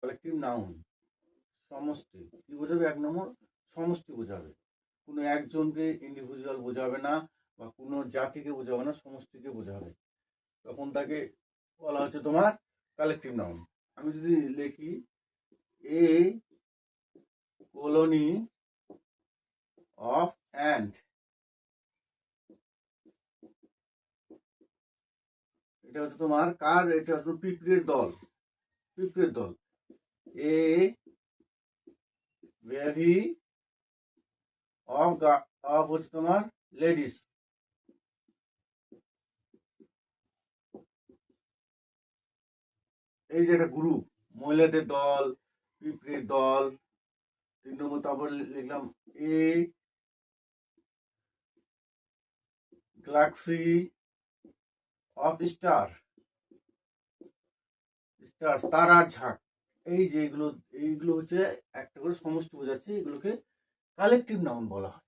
Collective noun সমষ্টি কি বোঝাবে? 1 নম্বর সমষ্টি বোঝাবে, কোনো একজনকে ইন্ডিভিজুয়াল বোঝাবে না বা কোনো জাতিকে বোঝাবে না, সমষ্টিকে বোঝাবে, তখন তাকে বলা হচ্ছে তোমার কালেকটিভ নাউন। আমি যদি লিখি এ কলোনি অফ অ্যান্ট, এটা হচ্ছে তোমার কার? এটা হচ্ছে পিঁপড়ের দল, পিঁপড়ের দল। এ বেভি অফ হচ্ছে তোমার লেডিস, এই যে একটা গ্রুপ, মহিলাদের দল, পিঁপড়ের দল। 3 নম্বর তারপর লিখলাম এ গ্যালাক্সি অফ স্টার, স্টার তারার ঝাঁক। এই যে এইগুলো হচ্ছে একটা করে সমষ্টি বোঝাচ্ছে, এগুলোকে কালেকটিভ নাউন বলা হয়।